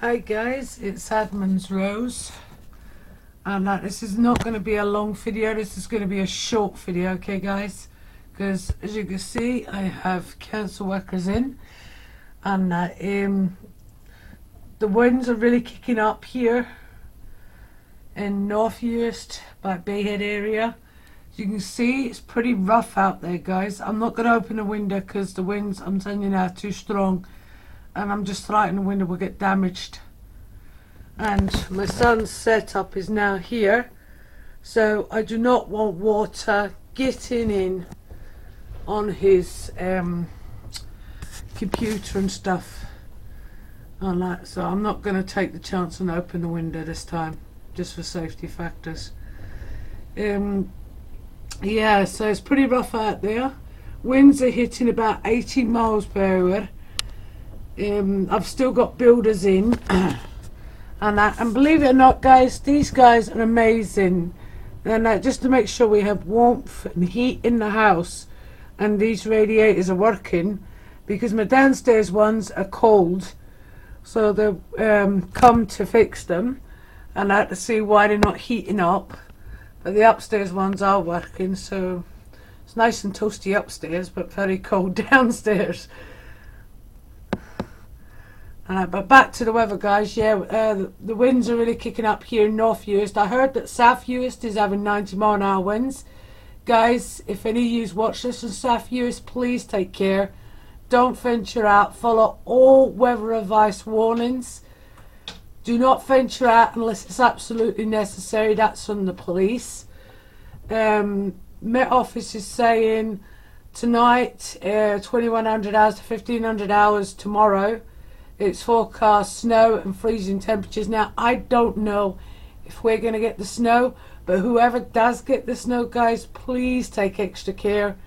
Hi guys, it's Adman's Rose, and this is not going to be a long video. This is going to be a short video, okay guys, because as you can see I have council workers in, and the winds are really kicking up here in North Uist by Bayhead area. As you can see, it's pretty rough out there guys. I'm not going to open the window because the winds, I'm telling you now, are too strong, and I'm just frightened the window will get damaged. And my son's setup is now here, so I do not want water getting in on his computer and stuff on that, so I'm not going to take the chance and open the window this time, just for safety factors. Yeah, so it's pretty rough out there. Winds are hitting about 80 miles per hour. I've still got builders in and believe it or not guys, these guys are amazing, and just to make sure we have warmth and heat in the house, and these radiators are working, because my downstairs ones are cold, so they've come to fix them, and I had to see why they're not heating up, but the upstairs ones are working, so it's nice and toasty upstairs but very cold downstairs. But back to the weather guys, yeah, the winds are really kicking up here in North Uist. I heard that South Uist is having 90-mile-an-hour winds. Guys, if any of you watch this in South Uist, please take care. Don't venture out. Follow all weather advice warnings. Do not venture out unless it's absolutely necessary. That's from the police. Met Office is saying tonight, 2100 hours to 1500 hours tomorrow. It's forecast snow and freezing temperatures. Now, I don't know if we're going to get the snow, but whoever does get the snow, guys, please take extra care.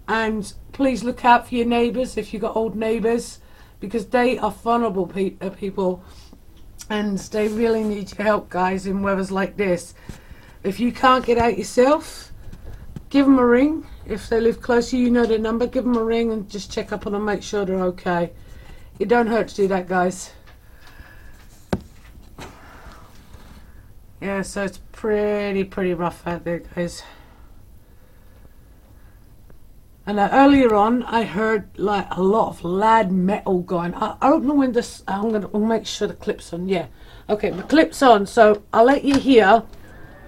And please look out for your neighbours if you've got old neighbours, because they are vulnerable people, and they really need your help, guys, in weathers like this. If you can't get out yourself, give them a ring. If they live close to you, you know their number, give them a ring and just check up on them, make sure they're okay. It don't hurt to do that, guys. Yeah, so it's pretty rough out there, guys. And earlier on, I heard like a lot of loud metal going. I open the window. I'll make sure the clip's on. Yeah, okay, my clip's on. So I'll let you hear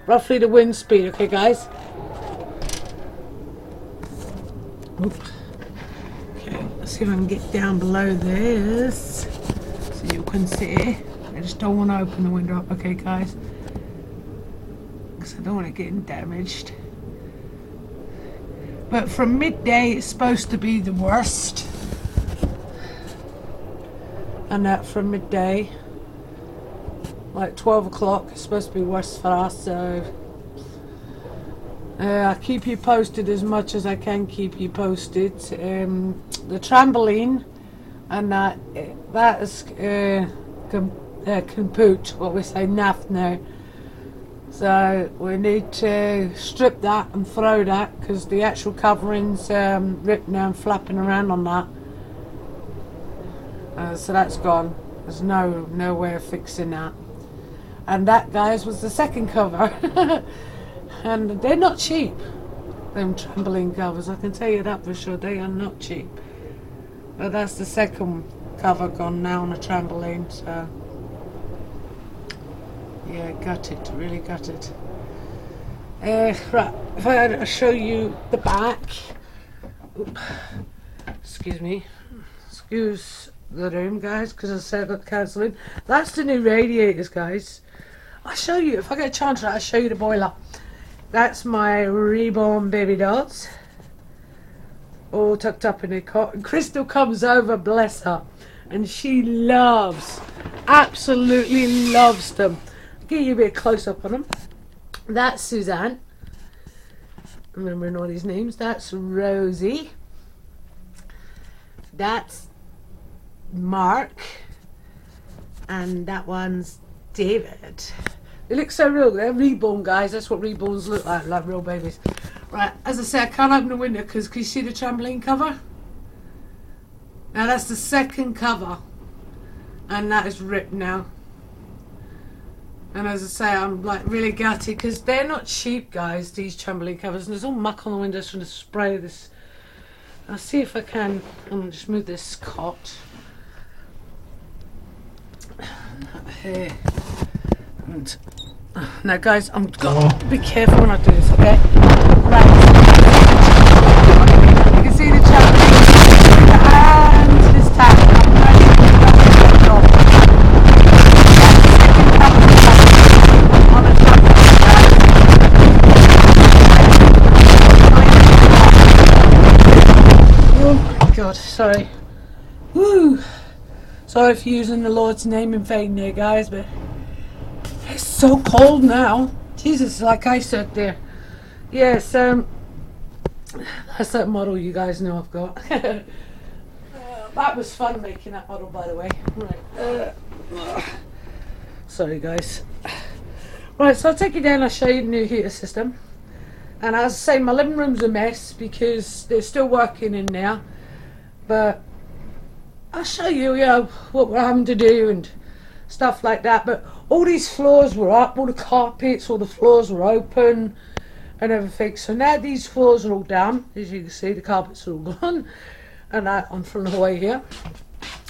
roughly the wind speed. Okay, guys. Oops. Let's see if I can get down below this so you can see. I just don't want to open the window up, okay guys, because I don't want it getting damaged. But from midday it's supposed to be the worst, and that from midday, like 12 o'clock, it's supposed to be worse for us, so I'll keep you posted as much as I can keep you posted. The trampoline and that is kaput, what we say, naff now. So we need to strip that and throw that, because the actual covering's ripped now and flapping around on that. So that's gone. There's no way of fixing that. And that, guys, was the second cover. And they're not cheap, them trampoline covers, I can tell you that for sure. They are not cheap. But that's the second cover gone now on a trampoline, so yeah, gutted, really gutted. Right, if I had to show you the back. Oop, excuse me, excuse the room guys, because I said I got cancelling. That's the new radiators, guys. I'll show you, if I get a chance, I'll show you the boiler. That's my reborn baby dolls, all tucked up in a cot. And Crystal comes over, bless her, and she loves, absolutely loves them. I'll give you a bit of close up on them. That's Suzanne. I'm remembering all these names. That's Rosie. That's Mark. And that one's David. They look so real. They're reborn, guys. That's what reborns look like real babies. Right, as I said, I can't open the window because can you see the trampoline cover? Now that's the second cover. and that is ripped now. And as I say, I'm like really gutted because they're not cheap, guys, these trampoline covers. And there's all muck on the windows from the spray of this. I'll see if I can. I'm going to just move this cot. Here. And now, guys, I'm got to be careful when I do this, okay? Right. You can see the trampoline and this tap. I'm ready to go. God, sorry. Woo! Sorry for using the Lord's name in vain there, guys, but it's so cold now. Jesus, like I said there. Yes, that's that model you guys know I've got. That was fun making that model, by the way. Right. Sorry, guys. Right, so I'll take you down, I'll show you the new heater system. And as I say, my living room's a mess because they're still working in there. But I'll show you, what we're having to do and stuff like that. But all these floors were up, all the carpets, all the floors were open and everything. So now these floors are all down. As you can see, the carpets are all gone. And I'm from the way here.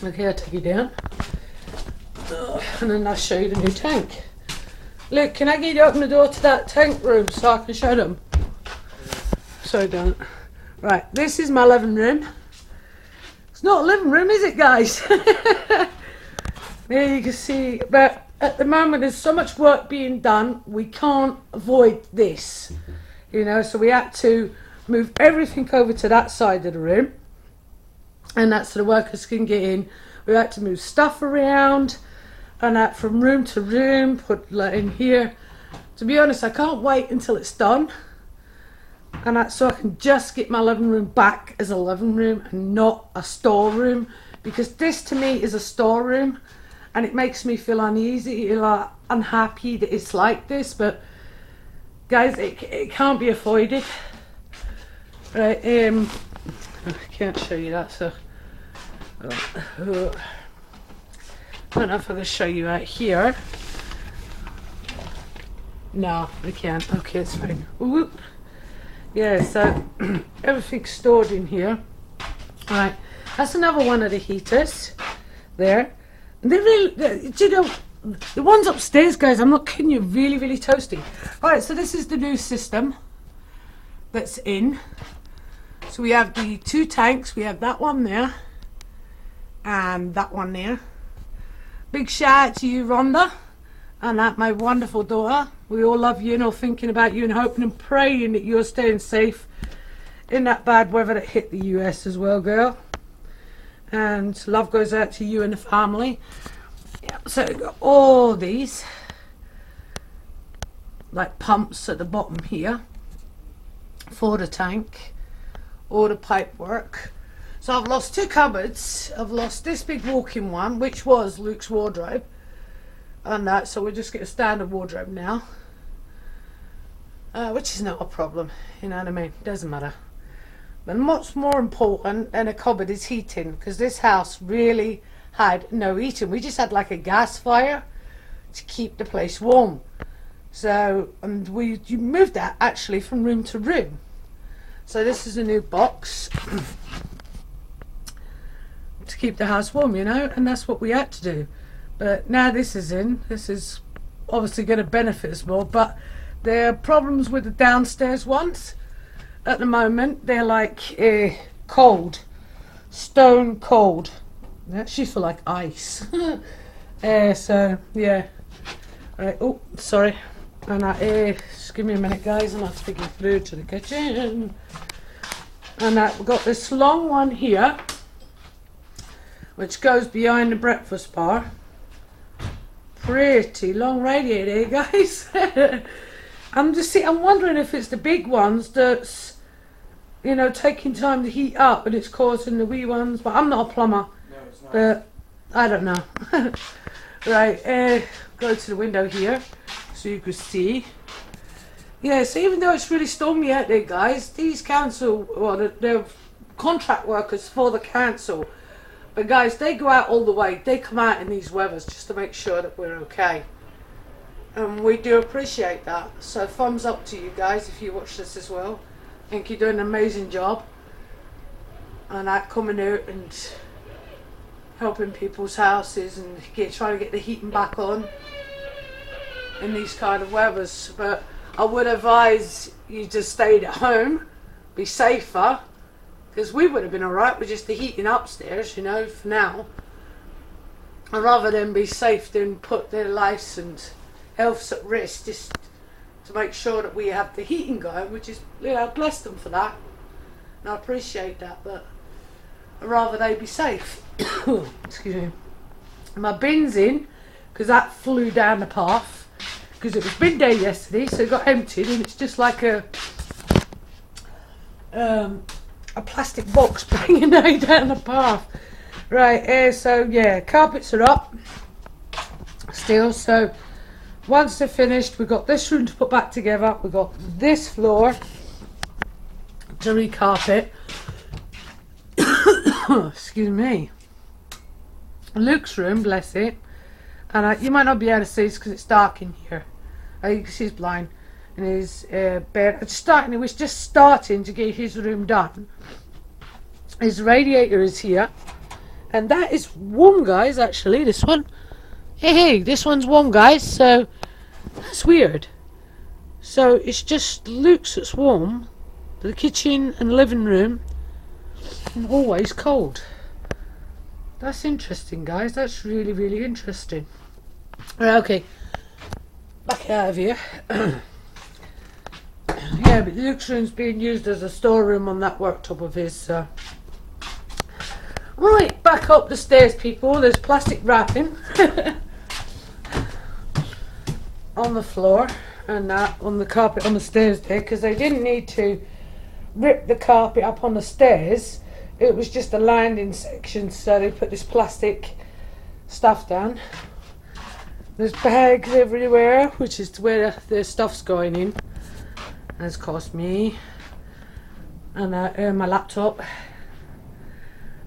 Okay, I'll take you down. And then I'll show you the new tank. Look, can I get you to open the door to that tank room so I can show them? Sorry, darling. Right, this is my living room. It's not a living room, is it, guys? There you can see. But at the moment, there's so much work being done, we can't avoid this. You know, so we had to move everything over to that side of the room. And that's so the workers can get in. We had to move stuff around. And that from room to room, put like in here. To be honest, I can't wait until it's done. And that's so I can just get my living room back as a living room and not a storeroom. Because this to me is a storeroom. And it makes me feel uneasy, like unhappy that it's like this. But guys, it can't be avoided. Right, I can't show you that, so I don't know if I can show you out here. No, I can't. Okay, it's fine. Whoop. Yeah, so everything's stored in here. Right, that's another one of the heaters there. And they're really, you know, the ones upstairs, guys, I'm not kidding you, really, really toasty. Right, so this is the new system that's in. So we have the two tanks. We have that one there and that one there. Big shout out to you, Rhonda, and that my wonderful daughter. We all love you and all thinking about you and hoping and praying that you're staying safe in that bad weather that hit the US as well, girl. And love goes out to you and the family. Yeah, so we've got all these like pumps at the bottom here for the tank. All the pipe work. So I've lost two cupboards. I've lost this big walk-in one, which was Luke's wardrobe, and that. So we'll just get a standard wardrobe now, which is not a problem. You know what I mean? Doesn't matter. But what's more important than a cupboard is heating, because this house really had no heating. We just had like a gas fire to keep the place warm. So, and you moved that actually from room to room. So this is a new box to keep the house warm, you know, and that's what we had to do. But now this is in, this is obviously going to benefit us more, but there are problems with the downstairs ones. At the moment, they're like cold, stone cold. They actually feel like ice. So, yeah. Right, oh, sorry. And just give me a minute, guys, and I'll take you through to the kitchen. And we've got this long one here, which goes behind the breakfast bar. Pretty long radiator, guys. I'm wondering if it's the big ones that's, you know, taking time to heat up and it's causing the wee ones. But I'm not a plumber. No, it's not. But I don't know. Right, go to the window here so you can see. Yeah, so even though it's really stormy out there, guys, these council, well, the contract workers for the council But guys, they go out all the way. They come out in these weathers just to make sure that we're okay. And we do appreciate that. So thumbs up to you guys if you watch this as well. I think you're doing an amazing job. And that coming out and helping people's houses and trying to get the heating back on in these kind of weathers. But I would advise you to stay at home, be safer, because we would have been alright with just the heating upstairs, you know, for now. And rather than be safe than put their lives and healths at risk, just to make sure that we have the heating going, which is, you know, bless them for that. And I appreciate that, but I'd rather they be safe. Excuse me. My bin's in, because that flew down the path, because it was bin day yesterday, so it got emptied, and it's just like a plastic box bringing down the path. Right, so yeah, carpets are up still, so once they're finished, we've got this room to put back together, we've got this floor to recarpet. Excuse me. Luke's room, bless it, and you might not be able to see this because it's dark in here. You can see he's blind, and his bed. He was just starting to get his room done. His radiator is here, and that is warm, guys. Actually, this one. Hey, this one's warm, guys. So that's weird. So it's just Luke's that's warm. The kitchen and living room, and always cold. That's interesting, guys. That's really, really interesting. Right, okay, back out of here. Yeah, but Luke's room's being used as a storeroom on that worktop of his. So. Right, back up the stairs, people. There's plastic wrapping on the floor and that on the carpet on the stairs there, because they didn't need to rip the carpet up on the stairs. It was just a landing section, so they put this plastic stuff down. There's bags everywhere, which is where the stuff's going in. And it's cost me and my laptop.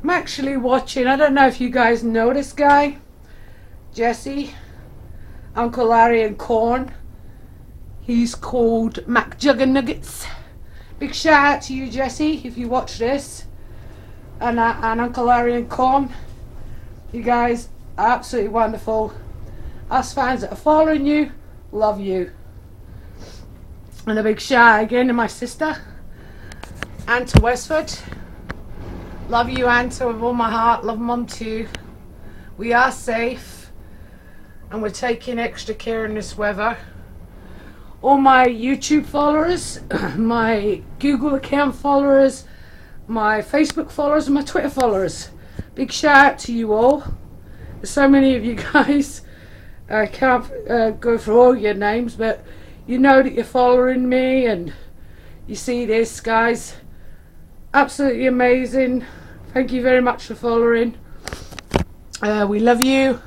I'm actually watching, I don't know if you guys know this guy, Jesse, Uncle Larry and Corn. He's called McJuggernuggets. Big shout out to you, Jesse, if you watch this. And Uncle Larry and Corn, you guys are absolutely wonderful. Us fans that are following you, love you. And a big shout out again to my sister, Anta Westford. Love you, Anta, with all my heart. Love Mum too. We are safe, and we're taking extra care in this weather. All my YouTube followers, my Google account followers, my Facebook followers and my Twitter followers, big shout out to you all. There's so many of you guys. I can't go through all your names, but you know that you're following me and you see this, guys. Absolutely amazing. Thank you very much for following. We love you,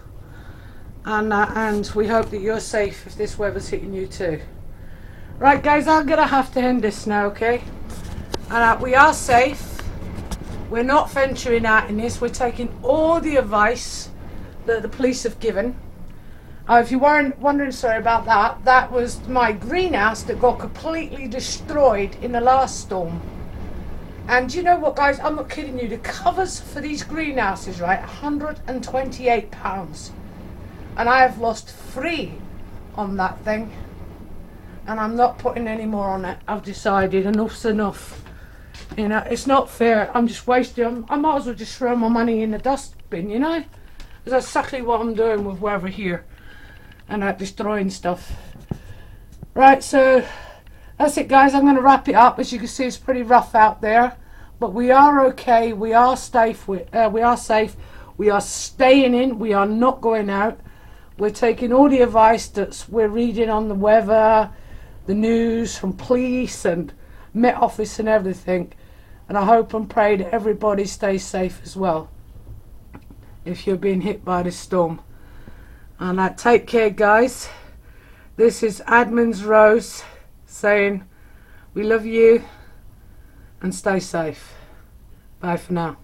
and we hope that you're safe if this weather's hitting you too. Right, guys, I'm gonna have to end this now, okay? And we are safe. We're not venturing out in this. We're taking all the advice that the police have given. If you weren't wondering, sorry about that, that was my greenhouse that got completely destroyed in the last storm. And you know what, guys, I'm not kidding you, the covers for these greenhouses, right, £128. And I have lost 3 on that thing. And I'm not putting any more on it. I've decided enough's enough. You know, it's not fair. I'm just wasting. I might as well just throw my money in the dustbin, you know? Because that's exactly what I'm doing with weather here. And destroying stuff. Right, so that's it, guys. I'm going to wrap it up. As you can see, it's pretty rough out there. But we are okay. We are safe. We are safe. We are staying in. We are not going out. We're taking all the advice that we're reading on the weather, the news from police and Met Office and everything. And I hope and pray that everybody stays safe as well if you're being hit by this storm. And take care, guys. This is Admins Rose saying we love you and stay safe. Bye for now.